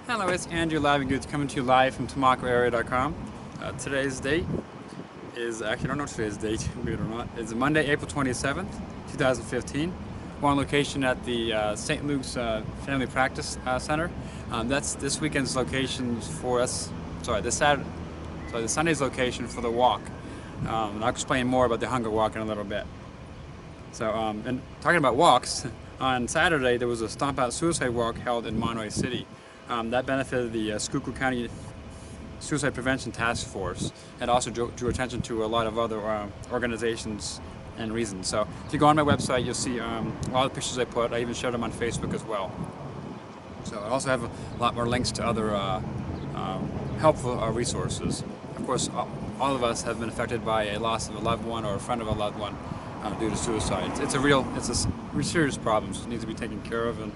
Hello, it's Andrew Live and Goods coming to you live from TamaqUArea.com. Today's date is, actually I don't know today's date, believe it or not. It's Monday, April 27th, 2015. We're on location at the St. Luke's Family Practice Center. That's this weekend's locations for us, the Sunday's location for the walk. And I'll explain more about the hunger walk in a little bit. So, and talking about walks, on Saturday there was a Stomp Out Suicide Walk held in Monterey City. That benefited the Schuylkill County Suicide Prevention Task Force, and also drew attention to a lot of other organizations and reasons. So if you go on my website, you'll see a lot of the pictures I put. I even shared them on Facebook as well. So I also have a lot more links to other helpful resources. Of course, all of us have been affected by a loss of a loved one or a friend of a loved one due to suicide. It's a serious problem. So it needs to be taken care of, and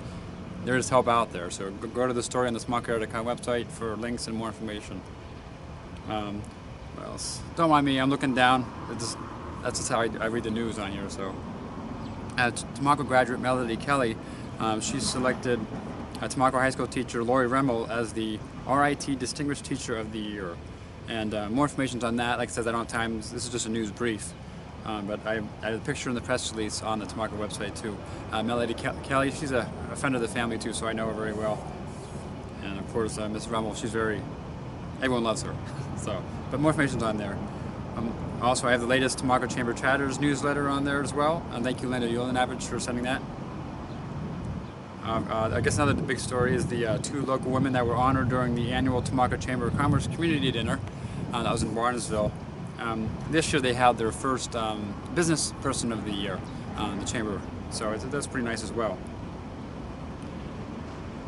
there is help out there. So go to the story on the TamaqUArea.com website for links and more information. What else? Don't mind me, I'm looking down. That's just how I read the news on here. So, Tamaqua graduate Melody Kelly, she's selected Tamaqua High School teacher Lori Remmel as the RIT Distinguished Teacher of the Year. And more information on that. Like I said, I don't have time. This is just a news brief. But I had a picture in the press release on the Tamaqua website too. Melody Kelly, she's a friend of the family too, so I know her very well. And of course, Miss Remmel, everyone loves her. So, but more information's on there. Also, I have the latest Tamaqua Chamber Chatters newsletter on there as well. And thank you, Linda Yulenavich, for sending that. I guess another big story is the two local women that were honored during the annual Tamaqua Chamber of Commerce Community Dinner. That was in Barnesville. This year they had their first business person of the year, the chamber, so that's pretty nice as well.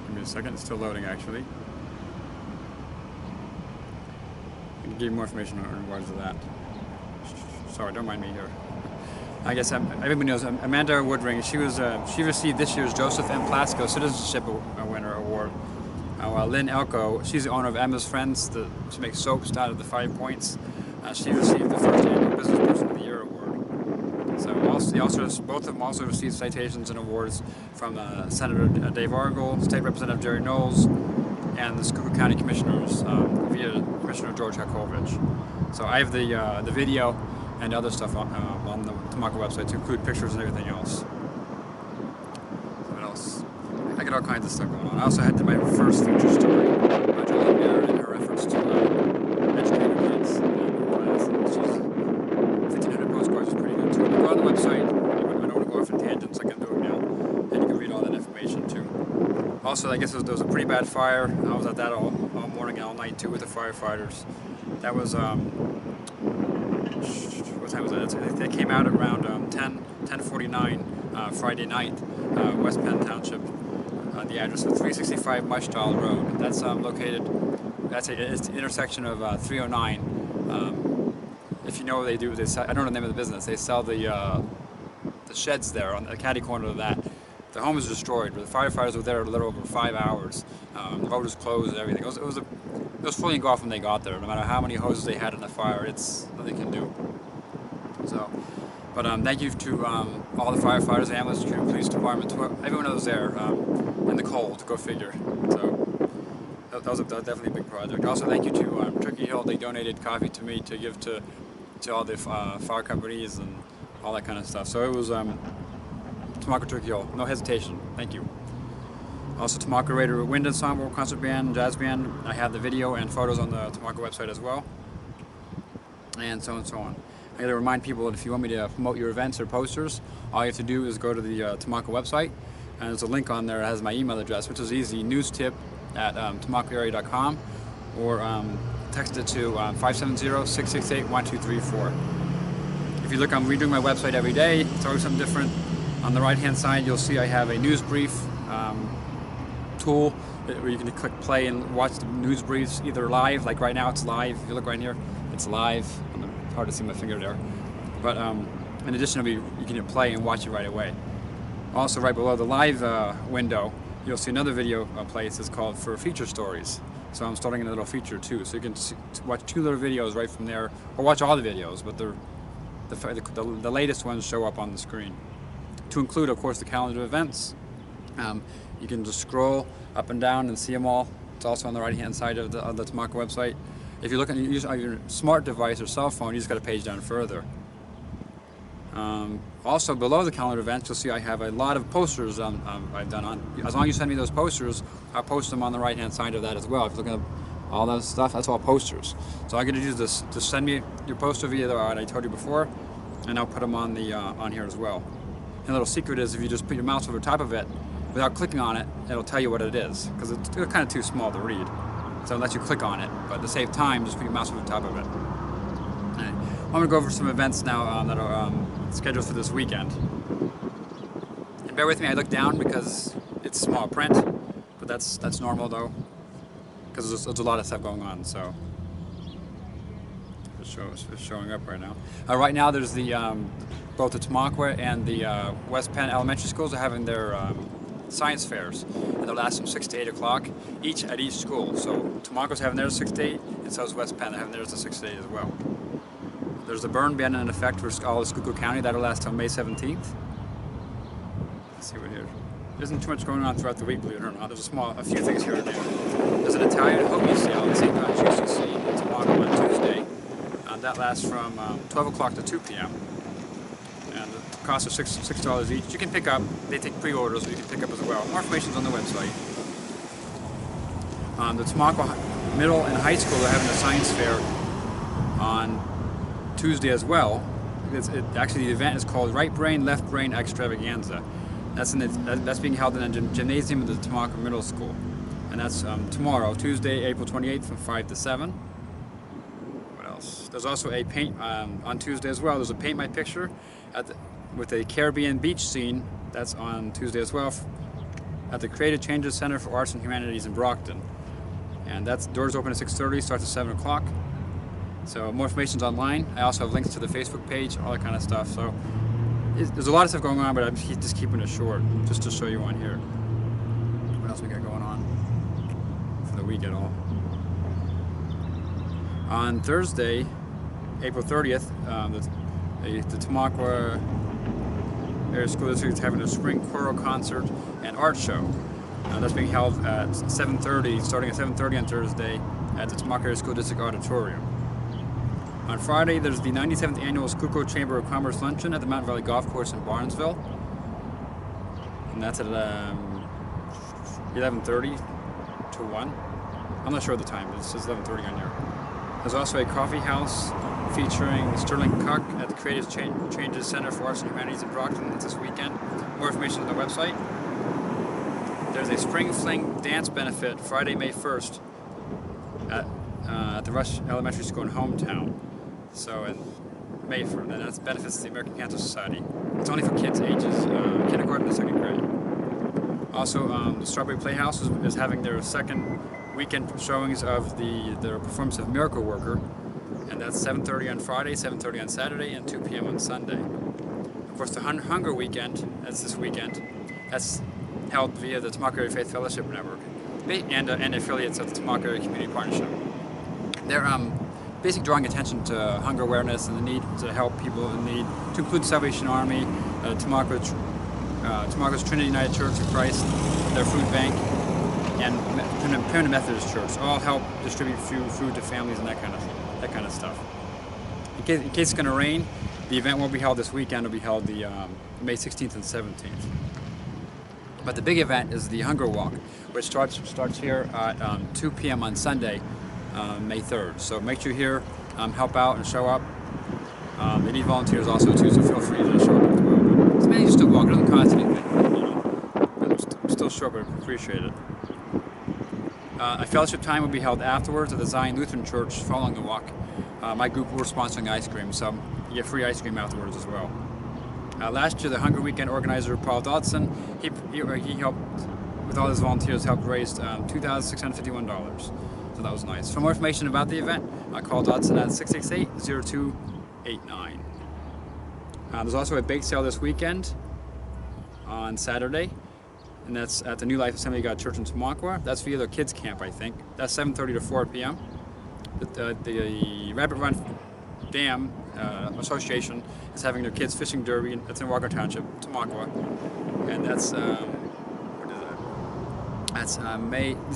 Give me a second, it's still loading actually. I can give you more information in regards to that. Sorry, don't mind me here. I guess everybody knows Amanda Woodring. She received this year's Joseph M. Plasko Citizenship Winner Award. Lynn Elko, she's the owner of Emma's Friends. She makes soaps down at the 5 Points. She received the first annual Business Person of the Year award. So both of them also received citations and awards from Senator Dave Argel, State Representative Jerry Knowles, and the Schuylkill County Commissioners via Commissioner George Hakovich. So I have the video and other stuff on the Tamaqua website to include pictures and everything else. What else? I got all kinds of stuff going on. I also had my first feature story about Julie Bear and her efforts to educate her kids in class. 1,500 postcards is pretty good too. Go on the website. I don't want to go off in tangents. I can do it now, and you can read all that information too. Also, I guess there was a pretty bad fire. I was at that all morning and all night too with the firefighters. That was what time was that? They came out around 10:49 Friday night, West Penn Township. The address is 365 Mushdahl Road. That's located. It's the intersection of 309. If you know what they do, I don't know the name of the business. They sell the sheds there on the catty corner of that. The home is destroyed. The firefighters were there a little over 5 hours. The road was closed and everything. It was fully engulfed when they got there. No matter how many hoses they had in the fire, it's nothing they can do. So, but thank you to all the firefighters, ambulance crew, police department, everyone that was there in the cold. Go figure. So that was definitely a big project. Also, thank you to Turkey Hill. They donated coffee to me to give to all the fire companies and all that kind of stuff. So it was Tamaqua Turkey Hill. No hesitation. Thank you. Also, Tamaqua Raider Wind Ensemble, concert band, jazz band. I have the video and photos on the Tamaqua website as well, and so on and so on. I gotta remind people that if you want me to promote your events or posters, all you have to do is go to the Tamaqua website, and there's a link on there that has my email address, which is easy, newstip at TamaqUArea.com, or text it to 570-668-1234. If you look, I'm redoing my website every day. It's always something different. On the right-hand side, you'll see I have a news brief tool where you can click play and watch the news briefs either live, like right now it's live. If you look right here, it's live. It's hard to see my finger there. But in addition, you can play and watch it right away. Also, right below the live window, you'll see another video place. It's called For Feature Stories. So I'm starting a little feature too. So you can watch 2 little videos right from there, or watch all the videos, but the latest ones show up on the screen. To include, of course, the calendar of events. You can just scroll up and down and see them all. It's also on the right-hand side of the Tamaqua website. If you're looking to use on your smart device or cell phone, you just got a page down further. Also, below the calendar events, you'll see I have a lot of posters I've done on. As long as you send me those posters, I'll post them on the right-hand side of that as well. If you look at all that stuff, that's all posters. So all you gotta do is just send me your poster via what I told you before, and I'll put them on the on here as well. And a little secret is if you just put your mouse over top of it, without clicking on it, it'll tell you what it is, because it's kind of too small to read. So unless you click on it, but to save time, just put your mouse over the top of it. Right. I'm going to go over some events now that are scheduled for this weekend. And bear with me, I look down because it's small print, but that's normal though, because there's a lot of stuff going on. So it's showing up right now. Right now, there's both the Tamaqua and the West Penn Elementary Schools are having their science fairs, and they'll last from 6 to 8 o'clock each at each school. So Tamaqua's having theirs 6 to 8, and so is West Penn. They're having theirs at 6 to 8 as well. There's a burn ban in effect for all of Schuylkill County. That'll last till May 17th. Let's see what here. There isn't too much going on throughout the week, believe it or not. There's a few things here and there. There's an Italian hoagie sale at St. John's UCC in Tamaqua on Tuesday. That lasts from 12 o'clock to 2 p.m. And the cost of $6 each. You can pick up. They take pre-orders, so you can pick up as well. More information is on the website. The Tamaqua Middle and High School are having a science fair on Tuesday as well. Actually, the event is called Right Brain, Left Brain Extravaganza. That's being held in the gymnasium of the Tamaqua Middle School. And that's tomorrow, Tuesday, April 28th from 5 to 7. What else? There's also a paint, on Tuesday as well, there's a Paint My Picture with a Caribbean beach scene. That's on Tuesday as well at the Creative Changes Center for Arts and Humanities in Brockton. And that's doors open at 6:30, starts at 7 o'clock. So more information's online. I also have links to the Facebook page, all that kind of stuff. So there's a lot of stuff going on, but I'm just keeping it short, just to show you on here. What else we got going on for the week at all? On Thursday, April 30th, the Tamaqua Area School District is having a spring choral concert and art show. That's being held at 7:30, starting at 7:30 on Thursday at the Tamaqua Area School District Auditorium. On Friday, there's the 97th Annual Schuylkill Chamber of Commerce Luncheon at the Mountain Valley Golf Course in Barnesville. And that's at 11:30 to 1. I'm not sure of the time, but it says 11:30 on here. There's also a coffee house featuring Sterling Cuck at the Creative Changes Center for Arts and Humanities in Brockton. That's this weekend. More information on the website. There's a Spring Fling dance benefit Friday, May 1st at the Rush Elementary School in Hometown. So in May 1st, and that benefits the American Cancer Society. It's only for kids ages kindergarten to 2nd grade. Also, the Strawberry Playhouse is having their second weekend showings of their performance of Miracle Worker, and that's 7:30 on Friday, 7:30 on Saturday, and 2 p.m. on Sunday. Of course, the Hunger Weekend, that's this weekend, that's held via the Tamaqua Area Faith Fellowship Network and affiliates of the Tamaqua Area Community Partnership. They're basically drawing attention to hunger awareness and the need to help people in need, to include Salvation Army, Tamaqua Tamaqua Trinity United Church of Christ, their food bank, and Primitive Methodist Church. All help distribute food to families and that kind of stuff. In case it's going to rain, the event won't be held this weekend. It'll be held the May 16th and 17th. But the big event is the Hunger Walk, which starts here at 2 p.m. on Sunday, May 3rd. So make sure you're here, help out and show up. They need volunteers also too, so feel free to show up as well. But it's mainly just a walk, it doesn't cost anything, you know. But still show up, I appreciate it. A fellowship time will be held afterwards at the Zion Lutheran Church following the walk. My group, we're sponsoring ice cream, so you get free ice cream afterwards as well. Last year, the Hunger Weekend organizer, Paul Dodson, he helped, with all his volunteers, helped raise $2,651. So that was nice. For more information about the event, call Dodson at 668-0289. There's also a bake sale this weekend on Saturday, and that's at the New Life Assembly of God Church in Tamaqua. That's via the kids camp, I think. That's 7:30 to 4 p.m. The Rabbit Run Dam Association is having their kids fishing derby. That's in Walker Township, Tamaqua, and that's what is that? That's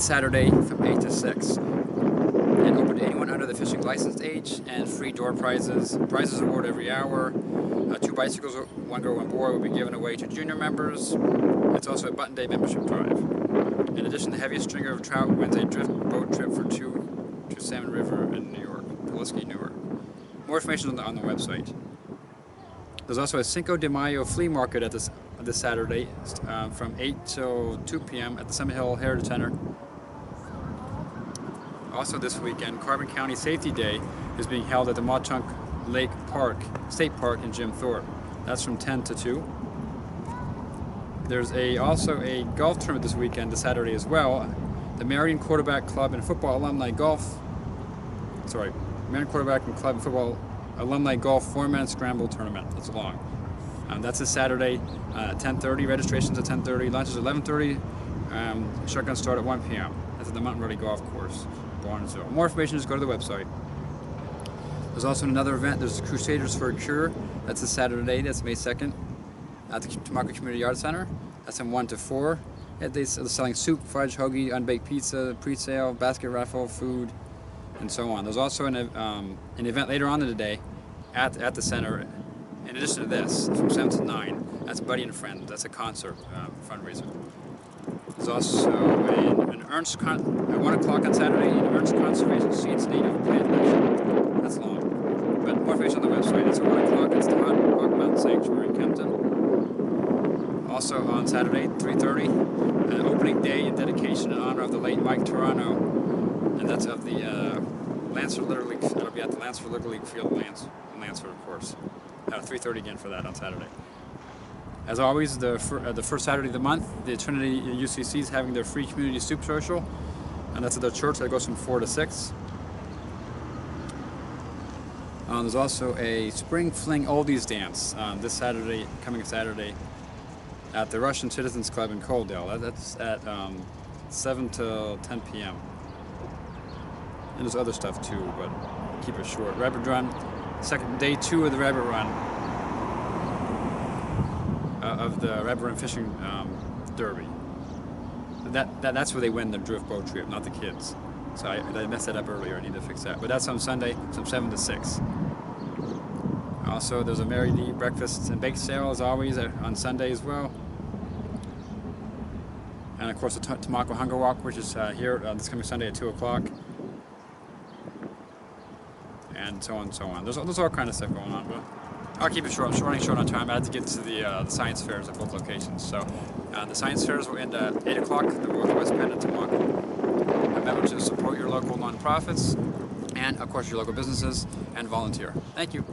Saturday from 8 to 6. And open to anyone under the fishing licensed age, and free door prizes. Prizes awarded every hour. 2 bicycles, 1 girl, 1 boy, will be given away to junior members. It's also a button day membership drive. In addition, the heaviest stringer of trout wins a drift boat trip for 2 to Salmon River in New York, Pulaski, New York. More information on the website. There's also a Cinco de Mayo flea market at this Saturday from 8 till 2 p.m. at the Summit Hill Heritage Center. Also this weekend, Carbon County Safety Day is being held at the Mauchunk Lake Park, State Park in Jim Thorpe. That's from 10 to 2. There's also a golf tournament this weekend, this Saturday as well. The Marion Quarterback Club and Football Marion Quarterback and Club and Football Alumni Golf 4-man scramble tournament. That's long. That's this Saturday at 10:30. Registration's at 10:30. Lunch is 11:30. Shotgun start at 1 p.m. That's at the Mountain Ruddy Golf Course, Barnesville. More information, just go to the website. There's also another event. There's Crusaders for a Cure. That's this Saturday. That's May 2nd at the Tamaqua Community Arts Center. That's from 1 to 4. They're selling soup, fudge, hoagie, unbaked pizza, pre-sale, basket raffle, food, and so on. There's also an event later on in the day at the center. In addition to this, from 7 to 9, that's Buddy and Friends. That's a concert fundraiser. There's also an Ernst at 1 o'clock on Saturday, an Ernst Conservation Seeds Native Plant Lecture. That's long, but more information on the website. It's at 1 o'clock. It's the Hog Mountain Sanctuary in Kempton. Also on Saturday, 3:30, an opening day and dedication in honor of the late Mike Toronto, and that's of the Lansford Little League. That'll be at the Lansford Little League Field in Lansford, of course. 3:30 again for that on Saturday. As always, the first Saturday of the month, the Trinity UCC is having their free community soup social, and that's at their church. That goes from 4 to 6. There's also a Spring Fling Oldies Dance this Saturday, coming Saturday, at the Russian Citizens Club in Coaldale. That's at 7 to 10 p.m. And there's other stuff too, but keep it short. Rabbit Run, day 2 of the Rabbit Run, of the Rabbit Run Fishing Derby. That's where they win the drift boat trip, not the kids. So I messed that up earlier. I need to fix that. But that's on Sunday from 7 to 6. Also, there's a Mary Lee breakfast and bake sale as always on Sunday as well. And of course the Tamaqua Hunger Walk, which is here this coming Sunday at 2 o'clock. And so on and so on. There's all kind of stuff going on, but I'll keep it short. I'm running short on time. I had to get to the science fairs at both locations. So the science fairs will end at 8 o'clock at the West Penn and Tamaqua. Remember to support your local nonprofits and, of course, your local businesses and volunteer. Thank you.